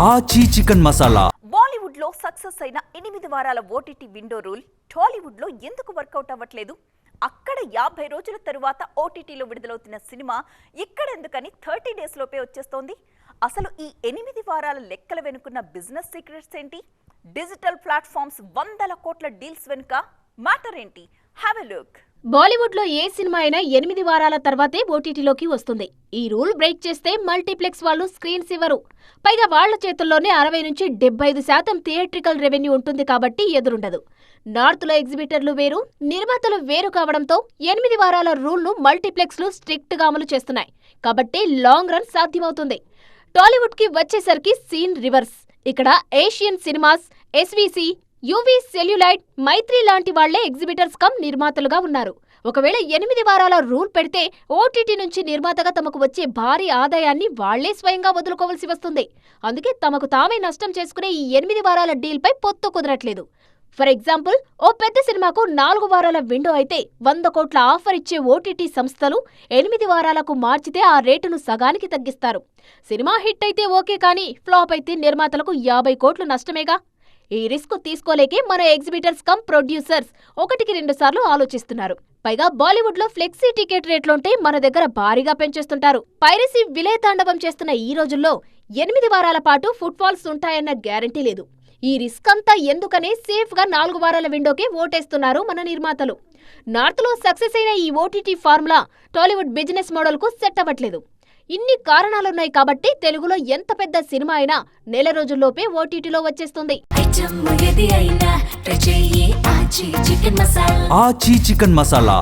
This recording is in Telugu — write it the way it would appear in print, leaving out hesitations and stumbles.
ఆచి చికెన్ మసాలా. బాలీవుడ్ లో సక్సెస్ అయిన 8 వారాల ఓటీటీ విండో రూల్ టాలీవుడ్ లో ఎందుకు వర్కౌట్ అవ్వట్లేదు? అక్కడ 50 రోజుల తరువాత ఓటీటీలో విడుదలవుతున్న సినిమా ఇక్కడ ఎందుకని 30 డేస్ లోపే వచ్చేస్తోంది? అసలు ఈ 8 వారాల లెక్కల వెనుకున్న బిజినెస్ సీక్రెట్స్ ఏంటి? డిజిటల్ ప్లాట్ఫామ్స్ 100 కోట్ల డీల్స్ వెనుక మ్యాటర్ ఏంటి? Have a look. బాలీవుడ్ లో ఏ సినిమా అయినా 8 వారాల తర్వాతే ఓటీటీలోకి వస్తుంది. ఈ రూల్ బ్రేక్ చేస్తే మల్టీప్లెక్స్ వాళ్ళు స్క్రీన్స్ ఇవ్వరు. పైగా వాళ్ల చేతుల్లోనే 60 నుంచి 75% థియేట్రికల్ రెవెన్యూ ఉంటుంది కాబట్టి ఎదురుండదు. నార్త్ లో ఎగ్జిబిటర్లు వేరు, నిర్మాతలు వేరు కావడంతో 8 వారాల రూల్ ను మల్టీప్లెక్స్లు స్ట్రిక్ట్ గా అమలు చేస్తున్నాయి. కాబట్టి లాంగ్ రన్ సాధ్యమవుతుంది. టాలీవుడ్ కి వచ్చేసరికి సీన్ రివర్స్. ఇక్కడ ఏషియన్ సినిమాస్, ఎస్వీసీ, యూవీ సెల్యులైట్, మైత్రి లాంటి వాళ్లే ఎగ్జిబిటర్స్ కమ్ నిర్మాతలుగా ఉన్నారు. ఒకవేళ 8 వారాల రూల్ పెడితే ఓటీటీ నుంచి నిర్మాతగా తమకు వచ్చే భారీ ఆదాయాన్ని వాళ్లే స్వయంగా వదులుకోవాల్సి వస్తుంది. అందుకే తమకు తామే నష్టం చేసుకునే ఈ 8 వారాల డీల్ పై పొత్తు కుదరట్లేదు. ఫర్ ఎగ్జాంపుల్, ఓ పెద్ద సినిమాకు 4 వారాల విండో అయితే 100 కోట్ల ఆఫర్ ఇచ్చే ఓటీటీ సంస్థలు 8 వారాలకు మార్చితే ఆ రేటును సగానికి తగ్గిస్తారు. సినిమా హిట్ అయితే ఓకే, కానీ ఫ్లాప్ అయితే నిర్మాతలకు 50 కోట్లు నష్టమేగా. ఈ రిస్క్ తీసుకోలేకే మన ఎగ్జిబిటర్స్ కమ్ ప్రొడ్యూసర్స్ 1-2 సార్లు ఆలోచిస్తున్నారు. పైగా బాలీవుడ్ లో ఫ్లెక్సీ టికెట్ రేట్లుంటే మన దగ్గర భారీగా పెంచేస్తుంటారు. పైరసీ విలయతాండవం చేస్తున్న ఈ రోజుల్లో 8 వారాల పాటు ఫుట్ఫాల్స్ ఉంటాయన్న గ్యారంటీ లేదు. ఈ రిస్క్ అంతా ఎందుకనే సేఫ్ గా 4 వారాల విండోకే ఓటేస్తున్నారు మన నిర్మాతలు. నార్త్ లో సక్సెస్ అయిన ఈ OTT formula Tollywood business model కు సెట్ అవ్వట్లేదు. ఇన్ని కారణాలున్నాయి కాబట్టి తెలుగులో ఎంత పెద్ద సినిమా అయినా నెల రోజుల్లోపే ఓటీటీలో వచ్చేస్తుంది. ఆచి చికెన్ మసాలా.